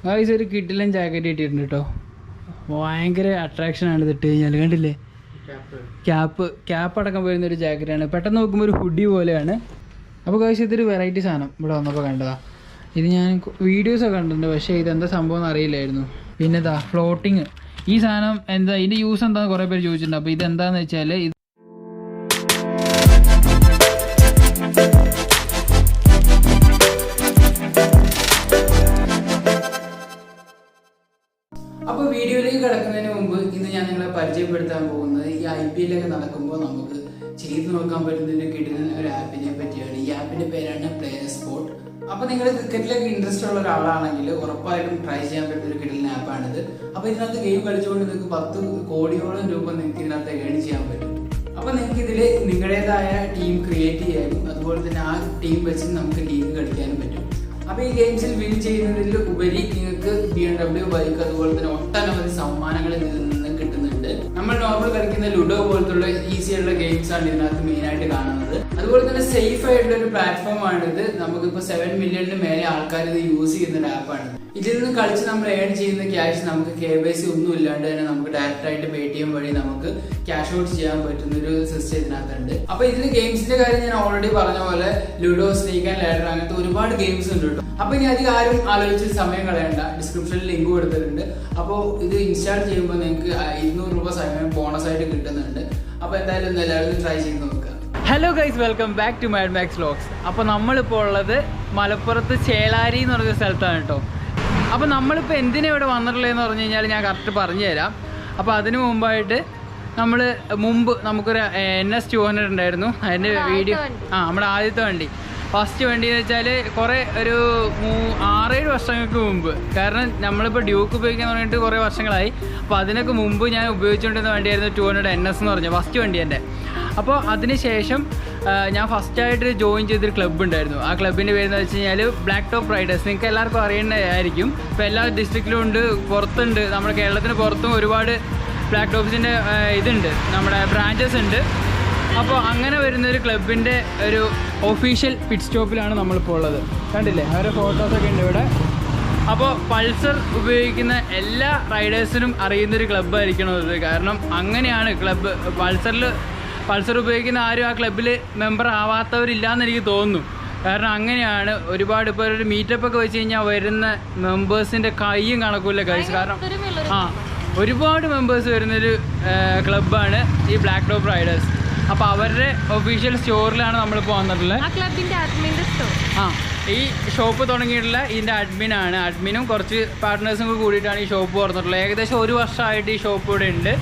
Guys ഒരു കിഡിലൻ jacket ഇട്ടിട്ടുണ്ട് കേട്ടോ. ഭയങ്കര അട്രാക്ഷനാണ് ഇത് ഇട്ട് കഴിഞ്ഞാൽ. കണ്ടില്ലേ, ക്യാപ്പ് അടക്കം വരുന്നൊരു ജാക്കറ്റാണ്. പെട്ടെന്ന് നോക്കുമ്പോൾ ഒരു ഹുഡി പോലെയാണ്. അപ്പോൾ ഗൈസ് ഇതൊരു വെറൈറ്റി സാധനം ഇവിടെ വന്നപ്പോൾ കണ്ടതാ. ഇത് ഞാൻ വീഡിയോസൊക്കെ കണ്ടിട്ടുണ്ട്, പക്ഷേ ഇതെന്താ സംഭവം എന്ന് അറിയില്ലായിരുന്നു. പിന്നെ ഇതാ ഫ്ലോട്ടിങ്. ഈ സാധനം എന്താ, ഇതിൻ്റെ യൂസ് എന്താണെന്ന് കുറേ പേര് ചോദിച്ചിട്ടുണ്ട്. അപ്പോൾ ഇതെന്താണെന്ന് വെച്ചാൽ അപ്പോൾ വീഡിയോയിലേക്ക് കിടക്കുന്നതിന് മുമ്പ് ഇന്ന് ഞാൻ നിങ്ങളെ പരിചയപ്പെടുത്താൻ പോകുന്നത് ഈ IPL ഒക്കെ നടക്കുമ്പോൾ നമുക്ക് ചെയ്തു നോക്കാൻ പറ്റുന്ന കിട്ടുന്ന ഒരു ആപ്പിനെ പറ്റിയാണ്. ഈ ആപ്പിന്റെ പേരാണ് പ്ലെയർ സ്പോട്ട്. അപ്പോൾ നിങ്ങൾ ക്രിക്കറ്റിലൊക്കെ ഇൻട്രസ്റ്റ് ഉള്ള ഒരാളാണെങ്കിൽ ഉറപ്പായിട്ടും ട്രൈ ചെയ്യാൻ പറ്റുന്ന ഒരു കിട്ടുന്ന ആപ്പാണിത്. അപ്പോൾ ഇതിനകത്ത് ഗെയിം കളിച്ചുകൊണ്ട് നിങ്ങൾക്ക് 10 കോടിയോളം രൂപ നിങ്ങൾക്ക് ഇതിനകത്ത് ഏൺ ചെയ്യാൻ പറ്റും. അപ്പോൾ നിങ്ങൾക്ക് ഇതിൽ നിങ്ങളുടേതായ ടീം ക്രിയേറ്റ് ചെയ്യാനും അതുപോലെ തന്നെ ആ ടീം വെച്ച് നമുക്ക് ലീഗ് കളിക്കാനും പറ്റും. അപ്പോൾ ഈ ഗെയിംസിൽ വിൻ ചെയ്യുന്നതിൽ ഉപരി നിങ്ങൾക്ക് BMW ബൈക്ക് അതുപോലെ തന്നെ ഒട്ടനവധി സമ്മാനങ്ങൾ ഇതിൽ നിന്ന് കിട്ടുന്നുണ്ട്. നമ്മൾ നോർമൽ കളിക്കുന്ന ലുഡോ പോലത്തുള്ള ഈസി ആയിട്ടുള്ള ഗെയിംസ് ആണ് ഇതിനകത്ത് മെയിൻ ആയിട്ട് കാണുന്നത്. അതുപോലെ തന്നെ സേഫ് ആയിട്ടുള്ള ഒരു പ്ലാറ്റ്ഫോം ആണിത്. നമുക്കിപ്പോൾ 7 മില്യണിന് മേലെ ആൾക്കാർ ഇത് യൂസ് ചെയ്യുന്ന ഒരു ആപ്പാണ്. ഇതിൽ നിന്ന് കളിച്ച് നമ്മൾ ഏൺ ചെയ്യുന്ന ക്യാഷ് നമുക്ക് KYC ഒന്നും ഇല്ലാണ്ട് തന്നെ നമുക്ക് ഡയറക്റ്റ് ആയിട്ട് Paytm വഴി നമുക്ക് ക്യാഷ് ഔട്ട് ചെയ്യാൻ പറ്റുന്ന ഒരു സിസ്റ്റം ഇതിനകത്തുണ്ട്. അപ്പൊ ഇതിൽ ഗെയിംസിന്റെ കാര്യം ഞാൻ ഓൾറെഡി പറഞ്ഞ പോലെ ലുഡോ, സ്നേക്ക് ആൻഡ് ലാഡർ അങ്ങനത്തെ ഒരുപാട് ഗെയിംസ് ഉണ്ട് കേട്ടോ. അപ്പൊ ഇനി അധികം ആരും ആലോചിച്ച് സമയം കളയണ്ട, ഡിസ്ക്രിപ്ഷനിൽ ലിങ്ക് കൊടുത്തിട്ടുണ്ട്. അപ്പോൾ ഇത് ഇൻസ്റ്റാൾ ചെയ്യുമ്പോൾ നിങ്ങൾക്ക് 200 രൂപ സമയം ബോണസ് ആയിട്ട് കിട്ടുന്നുണ്ട്. അപ്പോൾ എന്തായാലും എല്ലാവരും ട്രൈ ചെയ്ത് നോക്കുക. Hello guys, welcome back to Mad Max vlogs. അപ്പോൾ നമ്മളിപ്പോൾ ഉള്ളത് മലപ്പുറത്ത് ചേളാരി എന്ന് പറഞ്ഞ സ്ഥലത്താണ് കേട്ടോ. അപ്പോൾ നമ്മളിപ്പോൾ എന്തിനാണ് ഇവിടെ വന്നിട്ടുള്ളതെന്ന് പറഞ്ഞു കഴിഞ്ഞാൽ ഞാൻ കറക്റ്റ് പറഞ്ഞു തരാം. അപ്പോൾ അതിന് മുമ്പായിട്ട് നമുക്കൊരു NS 200 ഉണ്ടായിരുന്നു. അതിൻ്റെ വീഡിയോ നമ്മുടെ ആദ്യത്തെ വണ്ടി, ഫസ്റ്റ് വണ്ടി എന്ന് വെച്ചാൽ കുറേ ഒരു 6-7 വർഷങ്ങൾക്ക് മുമ്പ്. കാരണം നമ്മളിപ്പോൾ ഡ്യൂക്ക് ഉപയോഗിക്കാൻ തുടങ്ങിയിട്ട് കുറേ വർഷങ്ങളായി. അപ്പോൾ അതിനൊക്കെ മുമ്പ് ഞാൻ ഉപയോഗിച്ചുകൊണ്ടിരുന്ന വണ്ടിയായിരുന്നു 200 NS എന്ന് പറഞ്ഞ ഫസ്റ്റ് വണ്ടി എൻ്റെ. അപ്പോൾ അതിന് ശേഷം ഞാൻ ഫസ്റ്റായിട്ട് ജോയിൻ ചെയ്തൊരു ക്ലബ്ബ് ഉണ്ടായിരുന്നു. ആ ക്ലബിൻ്റെ പേരെന്ന് വെച്ച് കഴിഞ്ഞാൽ ബ്ലാക്ക് ടോപ്പ് റൈഡേഴ്സ്. നിങ്ങൾക്ക് എല്ലാവർക്കും അറിയേണ്ടതായിരിക്കും. ഇപ്പോൾ എല്ലാ ഡിസ്ട്രിക്റ്റിലും ഉണ്ട്, പുറത്തുണ്ട്, നമ്മുടെ കേരളത്തിന് പുറത്തും ഒരുപാട് ബ്ലാക്ക് ടോപ്സിൻ്റെ ഇതുണ്ട്, നമ്മുടെ ബ്രാഞ്ചസ് ഉണ്ട്. അപ്പോൾ അങ്ങനെ വരുന്നൊരു ക്ലബിൻ്റെ ഒരു ഒഫീഷ്യൽ പിറ്റ് സ്റ്റോപ്പിലാണ് നമ്മളിപ്പോൾ ഉള്ളത്. കണ്ടില്ലേ, അവരുടെ ഫോട്ടോസൊക്കെ ഉണ്ട് ഇവിടെ. അപ്പോൾ പൾസർ ഉപയോഗിക്കുന്ന എല്ലാ റൈഡേഴ്സിനും അറിയുന്നൊരു ക്ലബ്ബായിരിക്കണം ഇത്. കാരണം അങ്ങനെയാണ് ക്ലബ്ബ്. പൾസർ ഉപയോഗിക്കുന്ന ആരും ആ ക്ലബ്ബിൽ മെമ്പർ ആവാത്തവരില്ലാന്ന് എനിക്ക് തോന്നുന്നു. കാരണം അങ്ങനെയാണ്. ഒരുപാട് ഇപ്പോൾ ഒരു മീറ്റപ്പ് ഒക്കെ വെച്ച് കഴിഞ്ഞാൽ വരുന്ന മെമ്പേഴ്സിൻ്റെ കയ്യും കണക്കില്ല ഗൈസ്. കാരണം ഒരുപാട് മെമ്പേഴ്സ് വരുന്നൊരു ക്ലബ്ബാണ് ഈ ബ്ലാക്ക് ടോപ്പ് റൈഡേഴ്സ്. അപ്പോൾ അവരുടെ ഒഫീഷ്യൽ സ്റ്റോറിലാണ് നമ്മളിപ്പോൾ വന്നിട്ടുള്ളത്. ഈ ഷോപ്പ് തുടങ്ങിയിട്ടുള്ള ഇതിൻ്റെ അഡ്മിനും കുറച്ച് പാർട്ട്നേഴ്സും കൂടിയിട്ടാണ് ഈ ഷോപ്പ് തുറന്നിട്ടുള്ളത്. ഏകദേശം 1 വർഷമായിട്ട് ഈ ഷോപ്പ് ഇവിടെ ഉണ്ട്.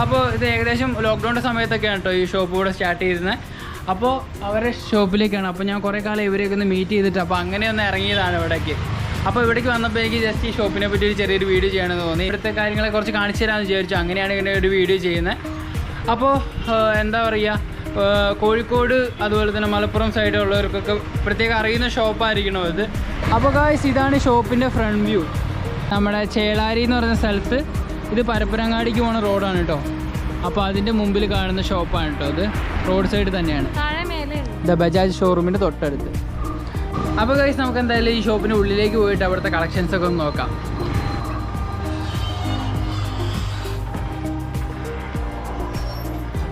അപ്പോൾ ഇത് ഏകദേശം ലോക്ക്ഡൗണിൻ്റെ സമയത്തൊക്കെയാണ് കേട്ടോ ഈ ഷോപ്പ് ഇവിടെ സ്റ്റാർട്ട് ചെയ്തിരുന്നത്. അപ്പോൾ അവരുടെ ഷോപ്പിലേക്കാണ്. അപ്പോൾ ഞാൻ കുറേ കാലം ഇവരെയൊക്കെ ഒന്ന് മീറ്റ് ചെയ്തിട്ട് അപ്പോൾ അങ്ങനെ ഒന്ന് ഇറങ്ങിയതാണ് ഇവിടേക്ക്. അപ്പോൾ ഇവിടേക്ക് വന്നപ്പോൾ എനിക്ക് ജസ്റ്റ് ഈ ഷോപ്പിനെ പറ്റി ഒരു ചെറിയൊരു വീഡിയോ ചെയ്യണമെന്ന് തോന്നി. ഇവിടുത്തെ കാര്യങ്ങളെ കുറച്ച് കാണിച്ചു തരാമെന്ന് വിചാരിച്ചു. അങ്ങനെയാണ് ഇങ്ങനെ ഒരു വീഡിയോ ചെയ്യുന്നത്. അപ്പോൾ എന്താ പറയുക, കോഴിക്കോട് അതുപോലെ തന്നെ മലപ്പുറം സൈഡിലുള്ളവർക്കൊക്കെ പ്രത്യേകം അറിയുന്ന ഷോപ്പായിരിക്കണം ഇത്. അപ്പോൾ ഗായ്സ് ഇതാണ് ഷോപ്പിൻ്റെ ഫ്രണ്ട് വ്യൂ. നമ്മുടെ ചേളാരി എന്ന് പറയുന്ന സ്ഥലത്ത് ഇത് പരപ്പനങ്ങാടിക്ക് പോകുന്ന റോഡാണ് കേട്ടോ. അപ്പോൾ അതിൻ്റെ മുമ്പിൽ കാണുന്ന ഷോപ്പാണ് കേട്ടോ. ഇത് റോഡ് സൈഡ് തന്നെയാണ്, ബജാജ് ഷോറൂമിൻ്റെ തൊട്ടടുത്ത്. അപ്പോൾ ഗൈസ് നമുക്ക് എന്തായാലും ഈ ഷോപ്പിൻ്റെ ഉള്ളിലേക്ക് പോയിട്ട് അവിടുത്തെ കളക്ഷൻസൊക്കെ ഒന്ന് നോക്കാം.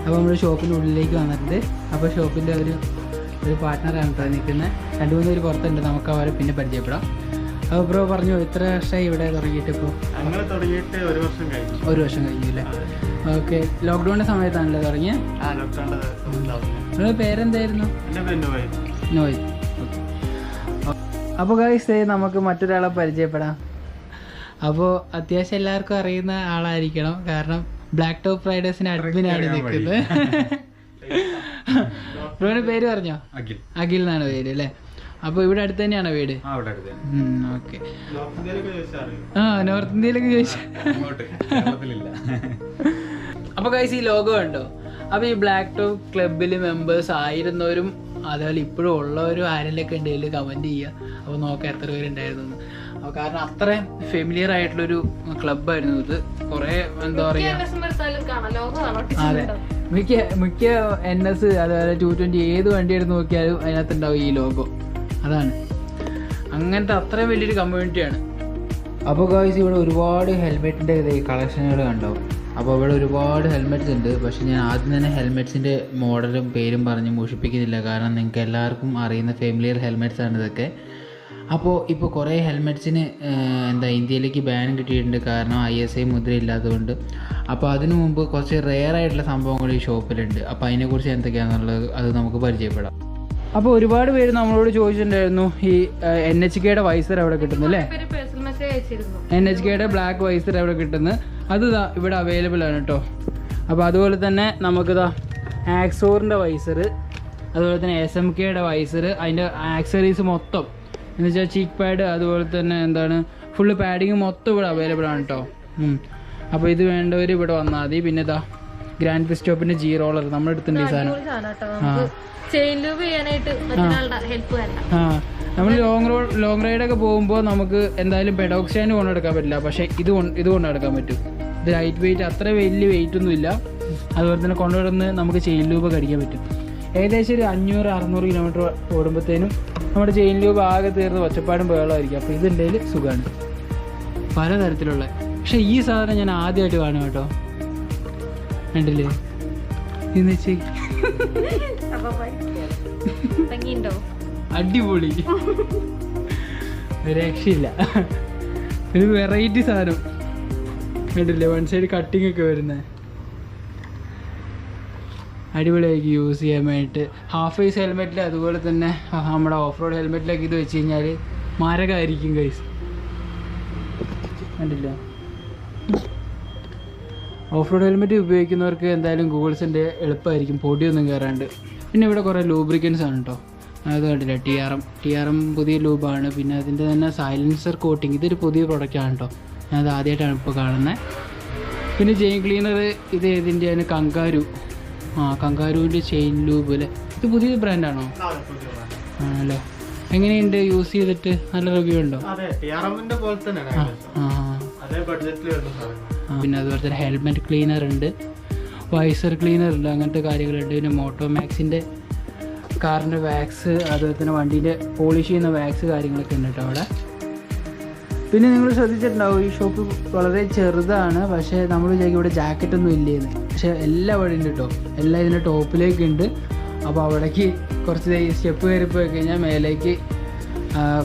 അപ്പോൾ നമ്മൾ ഷോപ്പിൻ്റെ ഉള്ളിലേക്ക് വന്നിട്ടുണ്ട്. അപ്പോൾ ഷോപ്പിൻ്റെ ഒരു പാർട്ട്ണറാണ് കേട്ടോ നിൽക്കുന്നത്. 2-3 പേര് പുറത്തുണ്ട്, നമുക്ക് അവരെ പിന്നെ പരിചയപ്പെടാം. അപ്പോൾ ബ്രോ പറഞ്ഞു, എത്ര വർഷമായി ഇവിടെ തുടങ്ങിയിട്ട്? ഇപ്പോൾ അങ്ങനെ തുടങ്ങിയിട്ട് 1 വർഷം കഴിഞ്ഞു. 1 വർഷം കഴിഞ്ഞു അല്ലേ? ഓക്കെ. ലോക്ക്ഡൗണിൻ്റെ സമയത്താണല്ലോ തുടങ്ങിയത്? നിങ്ങളുടെ പേരെന്തായിരുന്നു? നോയ്. അപ്പോൾ ഗൈസ് നമുക്ക് മറ്റൊരാളെ പരിചയപ്പെടാം. അപ്പോൾ അത്യാവശ്യം എല്ലാവർക്കും അറിയുന്ന ആളായിരിക്കണം. കാരണം ബ്ലാക്ക് ടോപ്പ് റൈഡേഴ്സിന്റെ അഡ്മിനാണ് നിൽക്കുന്നത്. ബ്രോയുടെ പേര് പറഞ്ഞോ? അഖിൽ എന്നാണ് പേര് അല്ലേ? അപ്പോൾ ഇവിടെ അടുത്ത് തന്നെയാണോ വീട്? ഓക്കെ. നോർത്ത് ഇന്ത്യയിലൊക്കെ ചോദിച്ചു. അപ്പോൾ ഗൈസ് ഈ ലോഗോ ഉണ്ടോ? അപ്പോൾ ഈ ബ്ലാക്ക് ടോപ്പ് ക്ലബിൽ മെമ്പേഴ്സ് ആയിരുന്നവരും അതുപോലെ ഇപ്പോഴും ഉള്ളവരും ആരെങ്കിലൊക്കെ ഉണ്ടെങ്കിൽ കമൻറ്റ് ചെയ്യുക. അപ്പോൾ നോക്കാം എത്ര പേരുണ്ടായിരുന്നു. അപ്പോൾ കാരണം അത്രയും ഫെമിലിയർ ആയിട്ടുള്ളൊരു ക്ലബ്ബായിരുന്നു ഇത്. കുറേ എന്താ പറയുക, അതെ, മിക്ക NS അതുപോലെ 220 ഏത് വണ്ടി എടുത്ത് നോക്കിയാലും അതിനകത്തുണ്ടാവും ഈ ലോഗോ. അതാണ് അങ്ങനത്തെ അത്രയും വലിയൊരു കമ്മ്യൂണിറ്റിയാണ്. അപ്പോൾ ഗായ്സ് ഇവിടെ ഒരുപാട് ഹെൽമെറ്റിൻ്റെ കളക്ഷനുകൾ കണ്ടോ. അപ്പോൾ ഇവിടെ ഒരുപാട് ഹെൽമെറ്റ്സ് ഉണ്ട്. പക്ഷേ ഞാൻ ആദ്യം തന്നെ ഹെൽമെറ്റ്സിൻ്റെ മോഡലും പേരും പറഞ്ഞ് മോഷിപ്പിക്കുന്നില്ല, കാരണം നിങ്ങൾക്ക് എല്ലാവർക്കും അറിയുന്ന ഫെമിലിയർ ഹെൽമെറ്റ്സ് ആണ് ഇതൊക്കെ. അപ്പോൾ ഇപ്പോൾ കുറേ ഹെൽമെറ്റ്സിന് ഇന്ത്യയിലേക്ക് ബാൻ കിട്ടിയിട്ടുണ്ട്, കാരണം ISI മുദ്ര ഇല്ലാത്തതുകൊണ്ട്. അപ്പോൾ അതിനു മുമ്പ് കുറച്ച് റെയർ ആയിട്ടുള്ള സംഭവങ്ങൾ ഈ ഷോപ്പിലുണ്ട്. അപ്പോൾ അതിനെക്കുറിച്ച് എന്തൊക്കെയാണെന്നുള്ളത് അത് നമുക്ക് പരിചയപ്പെടാം. അപ്പോൾ ഒരുപാട് പേര് നമ്മളോട് ചോദിച്ചിട്ടുണ്ടായിരുന്നു ഈ NHKയുടെ വൈസർ എവിടെ കിട്ടുന്നു അല്ലേ, NHKയുടെ ബ്ലാക്ക് വൈസർ എവിടെ കിട്ടുന്നത്. അത് ഇവിടെ അവൈലബിൾ ആണ് കേട്ടോ. അപ്പോൾ അതുപോലെ തന്നെ നമുക്കിതാ ആക്സോറിൻ്റെ വൈസർ, അതുപോലെ തന്നെ SMKയുടെ വൈസർ, അതിൻ്റെ ആക്സറീസ് മൊത്തം എന്ന് വെച്ചാൽ ചീക്ക് പാഡ്, അതുപോലെ തന്നെ ഫുള്ള് പാഡിങ് മൊത്തം ഇവിടെ അവൈലബിൾ ആണ് കേട്ടോ. അപ്പോൾ ഇത് വേണ്ടവർ ഇവിടെ വന്നാൽ മതി. പിന്നെ ഇതാ ഗ്രാൻഡ് പിസ്റ്റോപ്പിൻ്റെ G റോളർ നമ്മുടെ അടുത്തുണ്ട് ഈ സാധനം. നമ്മൾ ലോങ് റൈഡൊക്കെ പോകുമ്പോൾ നമുക്ക് എന്തായാലും പെഡോക് സ്റ്റാൻഡ് കൊണ്ടെടുക്കാൻ പറ്റില്ല, പക്ഷേ ഇത് കൊണ്ടെടുക്കാൻ പറ്റും. ഇത് ലൈറ്റ് വെയിറ്റ്, അത്ര വലിയ വെയിറ്റ് ഒന്നും ഇല്ല. അതുപോലെ തന്നെ കൊണ്ടുവരുന്ന നമുക്ക് ചെയിൻ ലൂബ് കടിക്കാൻ പറ്റും. ഏകദേശം ഒരു 500-600 കിലോമീറ്റർ ഓടുമ്പോഴത്തേനും നമ്മുടെ ചെയിൻ ലൂബ് ആകെ തീർന്ന് ഒച്ചപ്പാടും ബഹളമായിരിക്കും. അപ്പോൾ ഇതുണ്ടെങ്കിൽ സുഖമാണ്, പലതരത്തിലുള്ള. പക്ഷേ ഈ സാധനം ഞാൻ ആദ്യമായിട്ട് കാണും കേട്ടോ. കണ്ടില്ലേ ഇന്ന് വെച്ച് അടിപൊളി, രക്ഷയില്ല. ഒരു വെറൈറ്റി സാധനം കണ്ടില്ലേ, വൺ സൈഡ് കട്ടിങ് ഒക്കെ വരുന്നത് അടിപൊളിയായിരിക്കും യൂസ് ചെയ്യാൻ വേണ്ടിയിട്ട്. ഹാഫ് ഫേസ് ഹെൽമെറ്റിൽ, അതുപോലെ തന്നെ നമ്മുടെ ഓഫ് റോഡ് ഹെൽമെറ്റിലൊക്കെ ഇത് വെച്ച് കഴിഞ്ഞാൽ മാരകമായിരിക്കും ഗൈസ്. കണ്ടില്ല, ഓഫ് റോഡ് ഹെൽമെറ്റ് ഉപയോഗിക്കുന്നവർക്ക് എന്തായാലും ഗൂഗിൾസിൻ്റെ എളുപ്പമായിരിക്കും, പൊടിയൊന്നും കയറാണ്ട്. പിന്നെ ഇവിടെ കുറേ ലൂബ്രിക്കൻസ് ആണ് കേട്ടോ. അത് കണ്ടില്ല, TRM പുതിയ ലൂബാണ്. പിന്നെ അതിൻ്റെ തന്നെ സൈലൻസർ കോട്ടിങ്, ഇതൊരു പുതിയ പ്രൊഡക്റ്റാണ് കേട്ടോ. ഞാനത് ആദ്യമായിട്ടാണ് ഇപ്പോൾ കാണുന്നത്. പിന്നെ ചെയിൻ ക്ലീനർ, ഇത് ഏതിൻ്റെയാണ്? കങ്കാരുവിൻ്റെ ചെയിൻ ലൂബ് അല്ലേ. ഇത് പുതിയ ബ്രാൻഡാണോ? ആണല്ലേ. എങ്ങനെയുണ്ട് യൂസ് ചെയ്തിട്ട്? നല്ല റിവ്യൂ ഉണ്ടോ? പിന്നെ അതുപോലെ തന്നെ ഹെൽമെറ്റ് ക്ലീനർ ഉണ്ട്, വൈസർ ക്ലീനർ ഉണ്ട്, അങ്ങനത്തെ കാര്യങ്ങളുണ്ട്. പിന്നെ മോട്ടോമാക്സിൻ്റെ കാറിൻ്റെ വാക്സ്, അതുപോലെ തന്നെ വണ്ടീൻ്റെ പോളിഷ് ചെയ്യുന്ന വാക്സ് കാര്യങ്ങളൊക്കെ ഉണ്ട് കേട്ടോ അവിടെ. പിന്നെ നിങ്ങൾ ശ്രദ്ധിച്ചിട്ടുണ്ടാവും, ഈ ഷോപ്പ് വളരെ ചെറുതാണ്, പക്ഷേ നമ്മൾ വിചാരിക്കും ഇവിടെ ജാക്കറ്റൊന്നും ഇല്ലേന്ന്. പക്ഷേ എല്ലാം അവിടെ ഉണ്ട് കേട്ടോ, എല്ലാം ഇതിൻ്റെ ടോപ്പിലേക്ക് ഉണ്ട്. അപ്പോൾ അവിടേക്ക് കുറച്ച് സ്റ്റെപ്പ് കയറി പോയി കഴിഞ്ഞാൽ മേലേക്ക്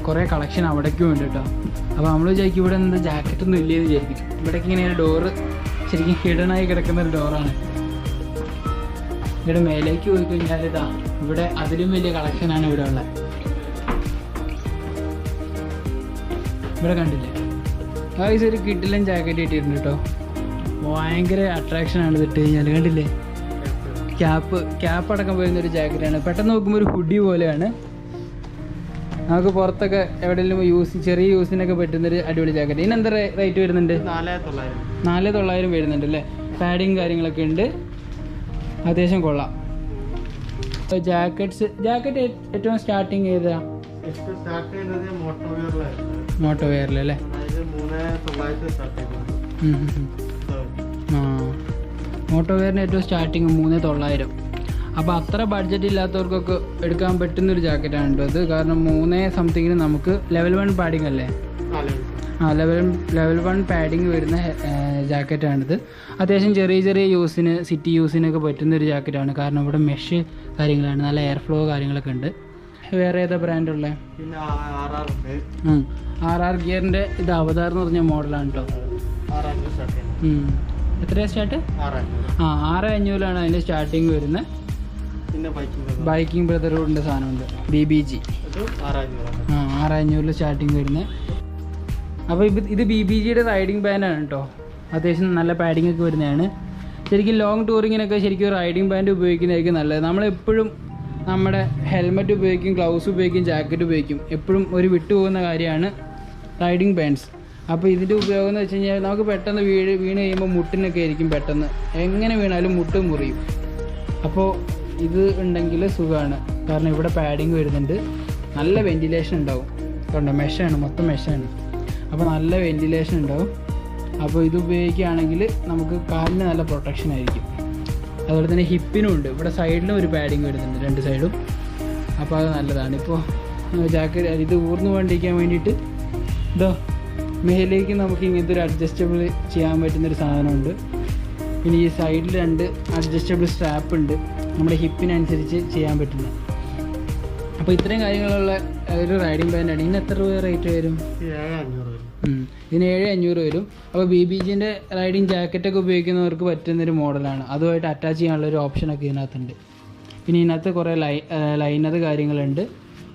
കുറേ കളക്ഷൻ അവിടേക്കും ഉണ്ട് കേട്ടോ. അപ്പോൾ നമ്മൾ വിചാരിക്കും ഇവിടെ എന്താ ജാക്കറ്റൊന്നും ഇല്ലേന്ന് വിചാരിക്കും. ഇവിടേക്ക് ഇങ്ങനെ ഡോറ് ശരിക്കും ഹിഡനായി കിടക്കുന്ന ഒരു ഡോറാണ്. ഇവിടെ മേലേക്ക് പോയി കഴിഞ്ഞാൽ ഇതാ ഇവിടെ അതിലും വലിയ കളക്ഷനാണ് ഇവിടെ ഉള്ളത്. ഇവിടെ കണ്ടില്ലേ ഗായ്സ്, ഒരു കിട്ടിലും ജാക്കറ്റ് ഇട്ടിട്ടുണ്ട് കേട്ടോ. ഭയങ്കര അട്രാക്ഷനാണ് ഇത് ഇട്ട് കഴിഞ്ഞാൽ. കണ്ടില്ലേ, ക്യാപ്പ് അടക്കം പോയിരുന്നൊരു ജാക്കറ്റാണ്. പെട്ടെന്ന് നോക്കുമ്പോൾ ഒരു ഹുഡി പോലെയാണ്. നമുക്ക് പുറത്തൊക്കെ എവിടെയെങ്കിലും ചെറിയ യൂസിനൊക്കെ പറ്റുന്നൊരു അടിപൊളി ജാക്കറ്റ്. ഇതിന് എന്താ റേറ്റ് വരുന്നുണ്ട്? 4900 വരുന്നുണ്ട് അല്ലേ. പാഡിങ് കാര്യങ്ങളൊക്കെ ഉണ്ട്, അത്യാവശ്യം കൊള്ളാം. ജാക്കറ്റ് ഏറ്റവും സ്റ്റാർട്ടിങ് ചെയ്താ മോട്ടോ വെയറിലല്ലേ. മോട്ടോ വെയറിന് ഏറ്റവും സ്റ്റാർട്ടിങ് 3900. അപ്പോൾ അത്ര ബഡ്ജറ്റ് ഇല്ലാത്തവർക്കൊക്കെ എടുക്കാൻ പറ്റുന്നൊരു ജാക്കറ്റാണ് കേട്ടോ അത്. കാരണം 3 സംതിങ്ങിന് നമുക്ക് ലെവൽ 1 പാഡിങ് അല്ലേ. ലെവൽ 1 പാഡിങ് വരുന്ന ജാക്കറ്റാണിത്. അത്യാവശ്യം ചെറിയ യൂസിന്, സിറ്റി യൂസിനൊക്കെ പറ്റുന്നൊരു ജാക്കറ്റാണ്. കാരണം ഇവിടെ മെഷ് കാര്യങ്ങളാണ്, നല്ല എയർ ഫ്ലോ കാര്യങ്ങളൊക്കെ ഉണ്ട്. വേറെ ഏതാ ബ്രാൻഡുള്ളത്? RR ഗിയറിൻ്റെ ഇത് അവതാർ എന്ന് പറഞ്ഞ മോഡലാണ് കേട്ടോ. എത്രയാണ് സ്റ്റാർട്ട്? 6500 അതിൻ്റെ സ്റ്റാർട്ടിങ് വരുന്നത്. ബൈക്കിംഗ് ബ്രദർഹുഡിൻ്റെ സാധനമുണ്ട്, BBG 6500 സ്റ്റാർട്ടിങ് വരുന്നത്. അപ്പോൾ ഇത് BBGയുടെ റൈഡിങ് ബാൻഡാണ് കേട്ടോ. അത്യാവശ്യം നല്ല പാഡിംഗ് ഒക്കെ വരുന്നതാണ്. ശരിക്കും ലോങ് ടൂറിങ്ങിനൊക്കെ ശരിക്കും റൈഡിങ് ബാൻഡ് ഉപയോഗിക്കുന്നതായിരിക്കും നല്ലത്. നമ്മളെപ്പോഴും നമ്മുടെ ഹെൽമെറ്റ് ഉപയോഗിക്കും, ഗ്ലൗസ് ഉപയോഗിക്കും, ജാക്കറ്റ് ഉപയോഗിക്കും. എപ്പോഴും ഒരു വിട്ടുപോകുന്ന കാര്യമാണ് റൈഡിങ് ബാൻഡ്സ്. അപ്പോൾ ഇതിൻ്റെ ഉപയോഗം എന്ന് വെച്ച് കഴിഞ്ഞാൽ നമുക്ക് പെട്ടെന്ന് വീണ് കഴിയുമ്പോൾ മുട്ടിനൊക്കെ ആയിരിക്കും പെട്ടെന്ന്, എങ്ങനെ വീണാലും മുട്ട് മുറിയും. അപ്പോൾ ഇത് ഉണ്ടെങ്കിൽ സുഖമാണ്, കാരണം ഇവിടെ പാഡിങ് വരുന്നുണ്ട്, നല്ല വെൻറ്റിലേഷൻ ഉണ്ടാവും. കണ്ടോ, മെഷാണ്, മൊത്തം മെഷാണ്. അപ്പോൾ നല്ല വെൻറ്റിലേഷൻ ഉണ്ടാവും. അപ്പോൾ ഇത് ഉപയോഗിക്കുകയാണെങ്കിൽ നമുക്ക് കാലിന് നല്ല പ്രൊട്ടക്ഷൻ ആയിരിക്കും. അതുപോലെ തന്നെ ഹിപ്പിനും ഉണ്ട്, ഇവിടെ സൈഡിലും ഒരു പാഡിങ് വരുന്നുണ്ട്, 2 സൈഡും. അപ്പോൾ അത് നല്ലതാണ്. ഇപ്പോൾ ജാക്കറ്റ് ഇത് ഊർന്നു പോകാണ്ടിരിക്കാൻ വേണ്ടിയിട്ട് ഇതോ മേലേക്ക് നമുക്ക് ഇങ്ങനത്തെ ഒരു അഡ്ജസ്റ്റബിൾ ചെയ്യാൻ പറ്റുന്നൊരു സാധനമുണ്ട്. പിന്നെ ഈ സൈഡിൽ 2 അഡ്ജസ്റ്റബിൾ സ്ട്രാപ്പ് ഉണ്ട്, നമ്മുടെ ഹിപ്പിനനുസരിച്ച് ചെയ്യാൻ പറ്റുന്നത്. അപ്പോൾ ഇത്രയും കാര്യങ്ങളുള്ള ഒരു റൈഡിങ് പാൻ്റാണ്. ഇതിന് എത്ര രൂപ റേറ്റ് വരും? 7,500 വരും. ഇതിന് 7,500 വരും. അപ്പോൾ BBGൻ്റെ റൈഡിങ് ജാക്കറ്റൊക്കെ ഉപയോഗിക്കുന്നവർക്ക് പറ്റുന്നൊരു മോഡലാണ്. അതുമായിട്ട് അറ്റാച്ച് ചെയ്യാനുള്ള ഒരു ഓപ്ഷനൊക്കെ ഇതിനകത്തുണ്ട്. പിന്നെ ഇതിനകത്ത് കുറേ ലൈനർ കാര്യങ്ങളുണ്ട്.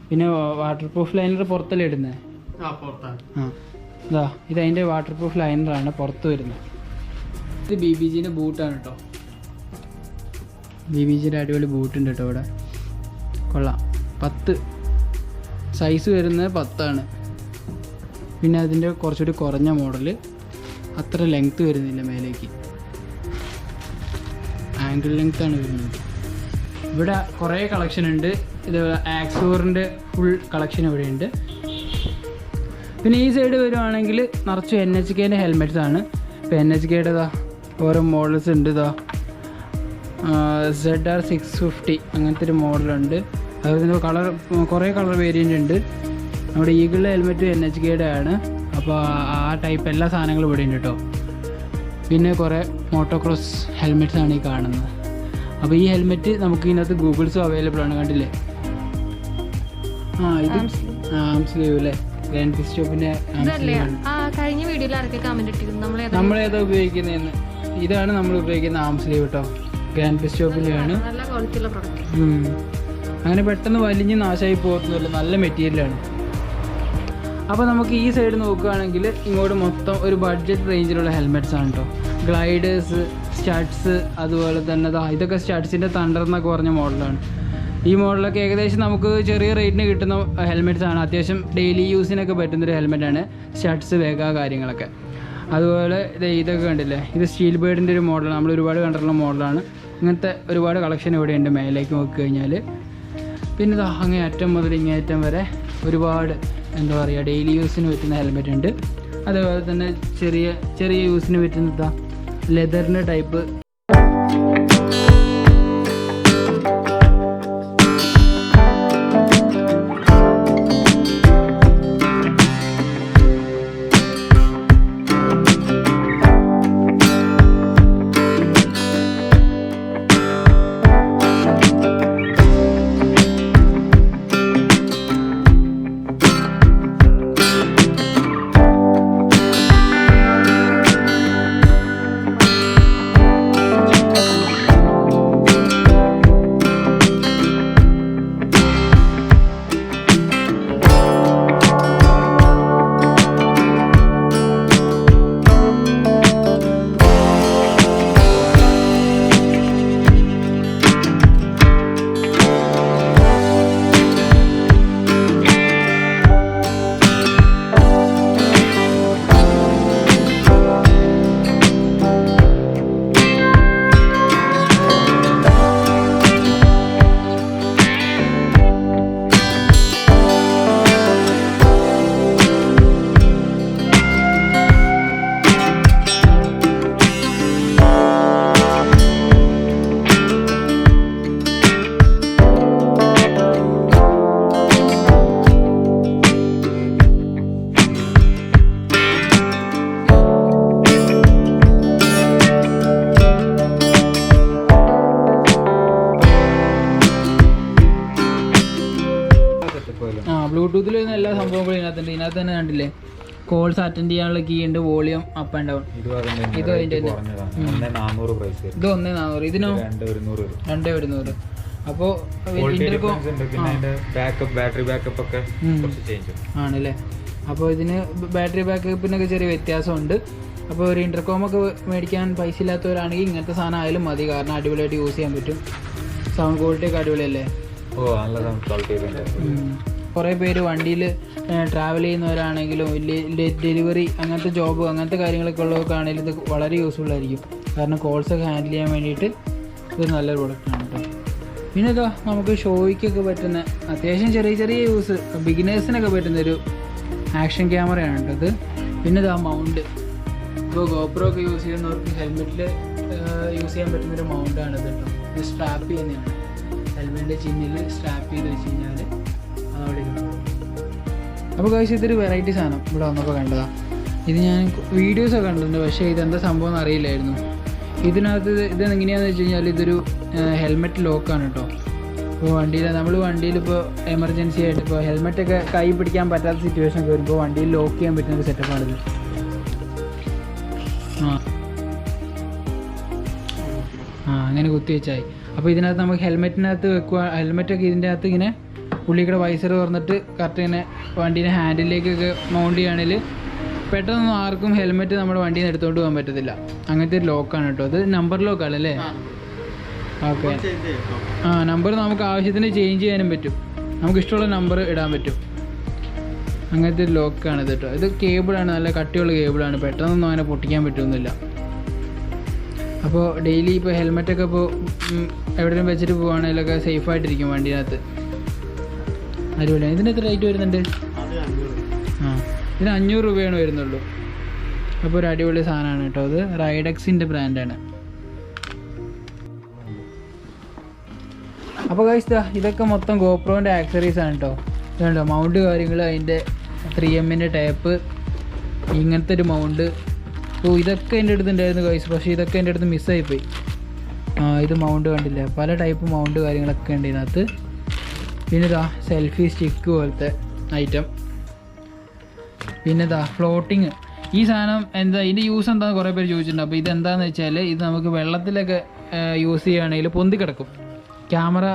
പിന്നെ വാട്ടർ പ്രൂഫ് ലൈനർ പുറത്തല്ലേ ഇടുന്നത്? ഇതാ ഇത് അതിൻ്റെ വാട്ടർ പ്രൂഫ് ലൈനറാണ് പുറത്ത് വരുന്നത്. ഇത് BBGൻ്റെ ബൂട്ടാണ് കേട്ടോ. BBGൻ്റെ അടിപൊളി ബൂട്ടുണ്ട് കേട്ടോ. ഇവിടെ കൊള്ളാം. 10 സൈസ് വരുന്നത് 10ആണ്. പിന്നെ അതിൻ്റെ കുറച്ചുകൂടി കുറഞ്ഞ മോഡൽ, അത്ര ലെങ്ത്ത് വരുന്നില്ല, മേലേക്ക് ആംഗിൾ ലെങ്ത്താണ് വരുന്നത്. ഇവിടെ കുറേ കളക്ഷൻ ഉണ്ട്. ഇത് ആക്സോറിൻ്റെ ഫുൾ കളക്ഷൻ ഇവിടെ ഉണ്ട്. പിന്നെ ഈ സൈഡ് വരുവാണെങ്കിൽ നിറച്ച് NHKൻ്റെ ഹെൽമെറ്റ്സ് ആണ്. ഇപ്പോൾ NHKയുടെ ഇതാ ഓരോ മോഡൽസ് ഉണ്ട്. ഇതാ ZR650 അങ്ങനത്തെ ഒരു മോഡലുണ്ട്. അതുപോലെ കളർ കുറേ കളർ വേരിയൻ്റ് ഉണ്ട്. നമ്മുടെ ഈഗിളിൻ്റെ ഹെൽമെറ്റ് NHKയുടെ ആണ്. അപ്പോൾ ആ ടൈപ്പ് എല്ലാ സാധനങ്ങളും ഇവിടെ ഉണ്ട് കേട്ടോ. പിന്നെ കുറേ മോട്ടോക്രോസ് ഹെൽമെറ്റ്സ് ആണ് ഈ കാണുന്നത്. അപ്പോൾ ഈ ഹെൽമെറ്റ് നമുക്ക് ഇതിനകത്ത് ഗൂഗിൾസും അവൈലബിൾ ആണ്. കണ്ടില്ലേ? ഇത് ആം സ്ലീവ് അല്ലേ? ഗ്രാൻഡ് പിസ്റ്റോപ്പിൻ്റെ കഴിഞ്ഞ വീഡിയോയിൽ ആരൊക്കെ കമന്റ് ഇട്ടിരുന്നു നമ്മളേതാ ഉപയോഗിക്കുന്നതെന്ന്. ഇതാണ് നമ്മൾ ഉപയോഗിക്കുന്ന ആം സ്ലീവ് കേട്ടോ. ഗ്രാൻഡ് പിസ്റ്റോപ്പിൻ്റെയാണ്. നല്ല ക്വാളിറ്റിയുള്ള പ്രൊഡക്റ്റ്. അങ്ങനെ പെട്ടെന്ന് വലിഞ്ഞ് നാശമായി പോകുന്നില്ല, നല്ല മെറ്റീരിയലാണ്. അപ്പോൾ നമുക്ക് ഈ സൈഡ് നോക്കുകയാണെങ്കിൽ ഇങ്ങോട്ട് മൊത്തം ഒരു ബഡ്ജറ്റ് റേഞ്ചിലുള്ള ഹെൽമെറ്റ്സ് ആണ് കേട്ടോ. ഗ്ലൈഡേഴ്സ്, സ്റ്റഡ്സ്, അതുപോലെ തന്നെ ഇതൊക്കെ സ്റ്റഡ്സിൻ്റെ തണ്ടർ എന്നൊക്കെ പറഞ്ഞ മോഡലാണ്. ഈ മോഡലൊക്കെ ഏകദേശം നമുക്ക് ചെറിയ റേറ്റിന് കിട്ടുന്ന ഹെൽമെറ്റ്സ് ആണ്. അത്യാവശ്യം ഡെയിലി യൂസിനൊക്കെ പറ്റുന്നൊരു ഹെൽമെറ്റാണ് സ്റ്റഡ്സ്, വേഗ കാര്യങ്ങളൊക്കെ. അതുപോലെ ഇതൊക്കെ കണ്ടില്ലേ, ഇത് സ്റ്റീൽ ബേർഡിൻ്റെ ഒരു മോഡലാണ്. നമ്മൾ ഒരുപാട് കണ്ടിട്ടുള്ള മോഡലാണ്. ഇങ്ങനത്തെ ഒരുപാട് കളക്ഷൻ ഇവിടെ ഉണ്ട് മേലേക്ക് നോക്കി കഴിഞ്ഞാൽ. പിന്നെ ഇതാ അങ്ങേ അറ്റം മുതൽ ഇങ്ങേ അറ്റം വരെ ഒരുപാട് എന്താ പറയുക ഡെയിലി യൂസിന് പറ്റുന്ന ഹെൽമെറ്റ് ഉണ്ട്. അതേപോലെ തന്നെ ചെറിയ ചെറിയ യൂസിന് പറ്റുന്ന ലെതറിൻ്റെ ടൈപ്പ്. ബ്ലൂടൂത്തിൽ വരുന്ന എല്ലാ സംഭവങ്ങളും ഇതിനകത്തുണ്ട്. ഇതിനകത്ത് തന്നെ കണ്ടില്ലേ, കോൾസ് അറ്റൻഡ് ചെയ്യാനുള്ള കീ ഉണ്ട്, വോളിയം അപ്പ് ആൻഡ് ഡൗൺ. ഇത് അതിൻ്റെ ഇത് 1,400. ഇതിനോ 2,100. അപ്പോൾ ബാറ്ററി ബാക്കപ്പ് ഒക്കെ ആണല്ലേ. അപ്പോൾ ഇതിന് ബാറ്ററി ബാക്കപ്പിനൊക്കെ ചെറിയ വ്യത്യാസമുണ്ട്. അപ്പോൾ ഒരു ഇൻ്റർകോമൊക്കെ മേടിക്കാൻ പൈസ ഇല്ലാത്തവരാണെങ്കിൽ ഇങ്ങനത്തെ സാധനം ആയാലും മതി. കാരണം അടിപൊളിയായിട്ട് യൂസ് ചെയ്യാൻ പറ്റും. സൗണ്ട് ക്വാളിറ്റി ഒക്കെ അടിപൊളിയല്ലേ? കുറേ പേര് വണ്ടിയിൽ ട്രാവൽ ചെയ്യുന്നവരാണെങ്കിലും ഡെലിവറി അങ്ങനത്തെ ജോബ് അങ്ങനത്തെ കാര്യങ്ങളൊക്കെ ഉള്ളവർക്ക് ആണെങ്കിലും ഇത് വളരെ യൂസ്ഫുൾ ആയിരിക്കും. കാരണം കോൾസൊക്കെ ഹാൻഡിൽ ചെയ്യാൻ വേണ്ടിയിട്ട് ഇത് നല്ലൊരു പ്രൊഡക്റ്റാണ് കേട്ടോ. പിന്നെ ഇതാ നമുക്ക് ഷോയ്ക്കൊക്കെ പറ്റുന്ന അത്യാവശ്യം ചെറിയ ചെറിയ യൂസ് ബിഗിനേഴ്സിനൊക്കെ പറ്റുന്നൊരു ആക്ഷൻ ക്യാമറയാണ് കേട്ടോ ഇത്. പിന്നെ ഇതാ മൗണ്ട്. ഇപ്പോൾ ഗോപ്രോ ഒക്കെ യൂസ് ചെയ്യുന്നവർക്ക് ഹെൽമെറ്റിൽ യൂസ് ചെയ്യാൻ പറ്റുന്നൊരു മൗണ്ടാണ് ഇത് കേട്ടോ. ഇത് സ്ട്രാപ്പ് ചെയ്യുന്നതാണ്. ഹെൽമെറ്റിൻ്റെ ചിഹ്നിൽ സ്ട്രാപ്പ് ചെയ്ത് വെച്ച് കഴിഞ്ഞാൽ അതവിടെ ഇരുന്നു. അപ്പോൾ കഴിച്ച് ഇതൊരു വെറൈറ്റി സാധനം ഇവിടെ വന്നപ്പോൾ കണ്ടതാണ്. ഇത് ഞാൻ വീഡിയോസൊക്കെ കണ്ടിട്ടുണ്ട്, പക്ഷേ ഇതെന്താ സംഭവം എന്ന് അറിയില്ലായിരുന്നു. ഇതിനകത്ത് ഇത് എങ്ങനെയാണെന്ന് വെച്ച് കഴിഞ്ഞാൽ ഇതൊരു ഹെൽമെറ്റ് ലോക്കാണ് കേട്ടോ. ഇപ്പോൾ വണ്ടിയിൽ ഇപ്പോൾ എമർജൻസി ആയിട്ട് ഇപ്പോൾ ഹെൽമെറ്റൊക്കെ കൈ പിടിക്കാൻ പറ്റാത്ത സിറ്റുവേഷൻ ഒക്കെ വരുമ്പോൾ വണ്ടിയിൽ ലോക്ക് ചെയ്യാൻ പറ്റുന്ന ഒരു സെറ്റപ്പാണിത്. അങ്ങനെ കുത്തി വെച്ചായി. അപ്പോൾ ഇതിനകത്ത് നമുക്ക് ഹെൽമെറ്റിനകത്ത് ഹെൽമെറ്റൊക്കെ ഇതിൻ്റെ അകത്ത് ഇങ്ങനെ പുള്ളിയുടെ വൈസർ തുറന്നിട്ട് കറക്റ്റ് ഇങ്ങനെ വണ്ടീനെ ഹാൻഡിലേക്കൊക്കെ മൗണ്ട് ചെയ്യുകയാണെങ്കിൽ പെട്ടെന്നൊന്നും ആർക്കും ഹെൽമെറ്റ് നമ്മുടെ വണ്ടിയിൽ നിന്ന് എടുത്തുകൊണ്ട് പോകാൻ പറ്റത്തില്ല. അങ്ങനത്തെ ഒരു ലോക്കാണ് കേട്ടോ. അത് നമ്പർ ലോക്കാണ് അല്ലേ? ഓക്കെ. നമ്പർ നമുക്ക് ആവശ്യത്തിന് ചേഞ്ച് ചെയ്യാനും പറ്റും, നമുക്ക് ഇഷ്ടമുള്ള നമ്പർ ഇടാൻ പറ്റും. അങ്ങനത്തെ ഒരു ലോക്കാണ് ഇത് കേട്ടോ. ഇത് കേബിളാണ്, നല്ല കട്ടിയുള്ള കേബിളാണ്, പെട്ടെന്നൊന്നും അങ്ങനെ പൊട്ടിക്കാൻ പറ്റുമൊന്നുമില്ല. അപ്പോൾ ഡെയിലി ഇപ്പോൾ ഹെൽമെറ്റൊക്കെ ഇപ്പോൾ എവിടെയും വെച്ചിട്ട് പോവുകയാണെങ്കിലൊക്കെ സേഫായിട്ടിരിക്കും വണ്ടിനകത്ത്. അടിപൊളിയാണ്. ഇതിന് എത്ര റേറ്റ് വരുന്നുണ്ട്? ഇതിന് 500 രൂപയാണ് വരുന്നുള്ളൂ. അപ്പോൾ ഒരു അടിപൊളി സാധനമാണ് കേട്ടോ. അത് റൈഡക്സിൻ്റെ ബ്രാൻഡാണ്. അപ്പോൾ ഗൈസ് ഇതൊക്കെ മൊത്തം ഗോപ്രോൻ്റെ ആക്സറീസ് ആണ് കേട്ടോ. ഇതുണ്ടോ മൗണ്ട് കാര്യങ്ങൾ, അതിൻ്റെ 3M ടേപ്പ്, ഇങ്ങനത്തെ ഒരു മൗണ്ട്. ഇതൊക്കെ എൻ്റെ അടുത്ത് ഉണ്ടായിരുന്നു ഗൈസ്, പക്ഷേ ഇതൊക്കെ എൻ്റെ അടുത്ത് മിസ്സായിപ്പോയി. ഇത് മൗണ്ട് കണ്ടില്ല, പല ടൈപ്പ് മൗണ്ട് കാര്യങ്ങളൊക്കെ ഉണ്ട് ഇതിനകത്ത്. പിന്നെ സെൽഫി സ്റ്റിക്ക് പോലത്തെ ഐറ്റം. പിന്നെ ഫ്ലോട്ടിങ്. ഈ സാധനം എന്താ, ഇതിൻ്റെ യൂസ് എന്താണെന്ന് കുറേ പേര് ചോദിച്ചിട്ടുണ്ട്. അപ്പോൾ ഇതെന്താണെന്ന് വെച്ചാൽ ഇത് നമുക്ക് വെള്ളത്തിലൊക്കെ യൂസ് ചെയ്യുകയാണെങ്കിൽ പൊന്തി കിടക്കും, ക്യാമറ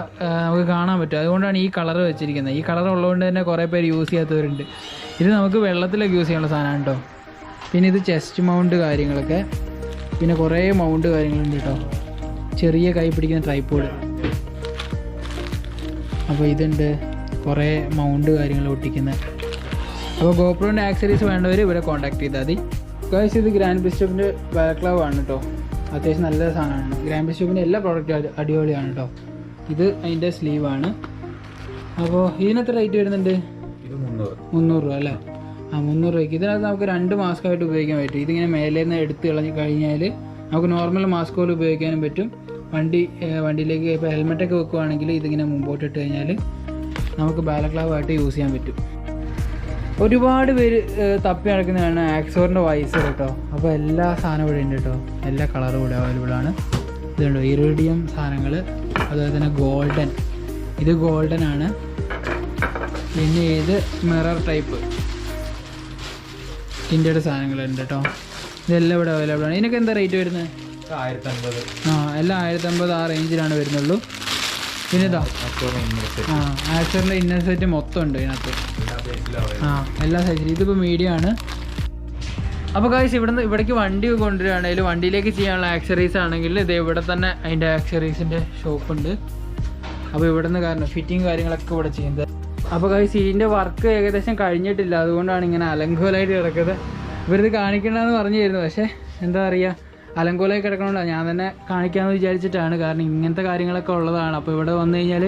നമുക്ക് കാണാൻ പറ്റും. അതുകൊണ്ടാണ് ഈ കളർ വെച്ചിരിക്കുന്നത്. ഈ കളർ ഉള്ളതുകൊണ്ട് തന്നെ കുറേ പേര് യൂസ് ചെയ്യാത്തവരുണ്ട്. ഇത് നമുക്ക് വെള്ളത്തിലൊക്കെ യൂസ് ചെയ്യാനുള്ള സാധനമാണ് കേട്ടോ. പിന്നെ ഇത് ചെസ്റ്റ് മൗണ്ട് കാര്യങ്ങളൊക്കെ, പിന്നെ കുറേ മൗണ്ട് കാര്യങ്ങളുണ്ട് കേട്ടോ. ചെറിയ കൈ പിടിക്കുന്ന ട്രൈപ്പോഡ്. അപ്പോൾ ഇതുണ്ട് കുറേ മൗണ്ട് കാര്യങ്ങൾ ഒട്ടിക്കുന്നത്. അപ്പോൾ ഗോപ്രോൻ്റെ ആക്സറീസ് വേണ്ടവർ ഇവിടെ കോൺടാക്ട് ചെയ്താൽ മതി. ഗൈസ് ഇത് ഗ്രാൻഡ് ബിസ്റ്റോപ്പിൻ്റെ ബാക്ക്ലാവ് ആണ് കേട്ടോ. അത്യാവശ്യം നല്ല സാധനമാണ്. ഗ്രാൻഡ് ബിസ്റ്റോപ്പിൻ്റെ എല്ലാ പ്രോഡക്റ്റും അടിപൊളിയാണ് കേട്ടോ. ഇത് അതിൻ്റെ സ്ലീവാണ്. അപ്പോൾ ഇതിനെത്ര റേറ്റ് വരുന്നുണ്ട്? 300 രൂപ അല്ലേ? 300 രൂപയ്ക്ക്. ഇതിനകത്ത് നമുക്ക് 2 മാസ്കായിട്ട് ഉപയോഗിക്കാൻ പറ്റും. ഇതിങ്ങനെ മേലെ നിന്ന് എടുത്ത് കളഞ്ഞ് കഴിഞ്ഞാൽ നമുക്ക് നോർമൽ മാസ്ക് പോലെ ഉപയോഗിക്കാനും പറ്റും. വണ്ടിയിലേക്ക് ഇപ്പോൾ ഹെൽമെറ്റൊക്കെ വെക്കുകയാണെങ്കിൽ ഇതിങ്ങനെ മുമ്പോട്ടിട്ട് കഴിഞ്ഞാൽ നമുക്ക് ബാലക്ലാവായിട്ട് യൂസ് ചെയ്യാൻ പറ്റും. ഒരുപാട് പേര് തപ്പി നടക്കുന്നതാണ് ആക്സോറിൻ്റെ വൈസർ കേട്ടോ. അപ്പോൾ എല്ലാ സാധനവും ഇവിടെ ഉണ്ട് കേട്ടോ. എല്ലാ കളറും ഇവിടെ അവൈലബിളാണ്. ഇതുണ്ടോ ഇറിഡിയം സാധനങ്ങൾ, അതുപോലെ തന്നെ ഗോൾഡൻ. ഇത് ഗോൾഡൻ ആണ്. പിന്നെ ഇത് മിറർ ടൈപ്പ് ടിൻറ്റഡ് സാധനങ്ങളുണ്ട് കേട്ടോ. ഇതെല്ലാം ഇവിടെ അവൈലബിളാണ്. ഇതിനൊക്കെ എന്താ റേറ്റ് വരുന്നത്? 1050. എല്ലാം 1050 ആ റേഞ്ചിലാണ് വരുന്നുള്ളൂ. പിന്നെ ഇതാ ആക്സറിൻ്റെ ഇന്നർ സെറ്റ് മൊത്തം ഉണ്ട് ഇതിനകത്ത്. എല്ലാ സൈസിലും. ഇതിപ്പോൾ മീഡിയം ആണ്. അപ്പോൾ ഗൈസ് ഇവിടേക്ക് വണ്ടി കൊണ്ടുവരികയാണെങ്കിൽ വണ്ടിയിലേക്ക് ചെയ്യാനുള്ള ആക്സറീസ് ആണെങ്കിൽ ഇത് ഇവിടെ തന്നെ അതിൻ്റെ ആക്സറീസിൻ്റെ ഷോപ്പുണ്ട്. അപ്പോൾ ഇവിടെ നിന്ന് കാരണം ഫിറ്റിങ് കാര്യങ്ങളൊക്കെ ഇവിടെ ചെയ്യുന്നത്. അപ്പോൾ ഗൈസ് ഇതിൻ്റെ വർക്ക് ഏകദേശം കഴിഞ്ഞിട്ടില്ല, അതുകൊണ്ടാണ് ഇങ്ങനെ അലങ്കോലമായിട്ട് കിടക്കുന്നത്. ഇവരിത് കാണിക്കണമെന്ന് പറഞ്ഞിരുന്നു, പക്ഷേ എന്താ പറയുക, അലങ്കോലമായി കിടക്കണോണ്ടാണ് ഞാൻ തന്നെ കാണിക്കാമെന്ന് വിചാരിച്ചിട്ടാണ്. കാരണം ഇങ്ങനത്തെ കാര്യങ്ങളൊക്കെ ഉള്ളതാണ്. അപ്പോൾ ഇവിടെ വന്നു കഴിഞ്ഞാൽ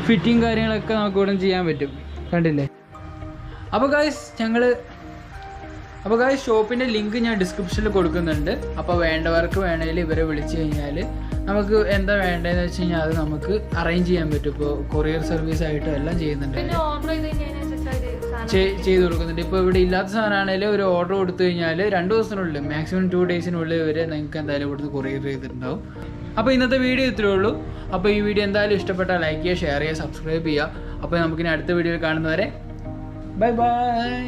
ഫിറ്റിങ് കാര്യങ്ങളൊക്കെ നമുക്ക് ഇവിടെ ചെയ്യാൻ പറ്റും. കണ്ടില്ലേ? അപ്പോൾ ഗൈസ് ഷോപ്പിൻ്റെ ലിങ്ക് ഞാൻ ഡിസ്ക്രിപ്ഷനിൽ കൊടുക്കുന്നുണ്ട്. അപ്പോൾ വേണ്ടവർക്ക് വേണമെങ്കിൽ ഇവരെ വിളിച്ചു കഴിഞ്ഞാൽ നമുക്ക് എന്താ വേണ്ടതെന്ന് വെച്ച് കഴിഞ്ഞാൽ അത് നമുക്ക് അറേഞ്ച് ചെയ്യാൻ പറ്റും. ഇപ്പോൾ കൊറിയർ സർവീസ് ആയിട്ടും എല്ലാം ചെയ്യുന്നുണ്ട്, ചെയ്ത് കൊടുക്കുന്നുണ്ട്. ഇപ്പോൾ ഇവിടെ ഇല്ലാത്ത സാധനമാണെങ്കിൽ ഒരു ഓർഡർ കൊടുത്തു കഴിഞ്ഞാൽ 2 ദിവസത്തിനുള്ളിൽ, മാക്സിമം 2 ഡേയ്സിനുള്ളിൽ ഇവരെ നിങ്ങൾക്ക് എന്തായാലും ഇവിടുന്ന് കൊറിയർ ചെയ്തിട്ടുണ്ടാവും. അപ്പോൾ ഇന്നത്തെ വീഡിയോ ഇത്രയേ ഉള്ളൂ. അപ്പോൾ ഈ വീഡിയോ എന്തായാലും ഇഷ്ടപ്പെട്ടാൽ ലൈക്ക് ചെയ്യുക, ഷെയർ ചെയ്യുക, സബ്സ്ക്രൈബ് ചെയ്യുക. അപ്പോൾ നമുക്കിനി അടുത്ത വീഡിയോയിൽ കാണുന്നവരെ ബൈ ബൈ.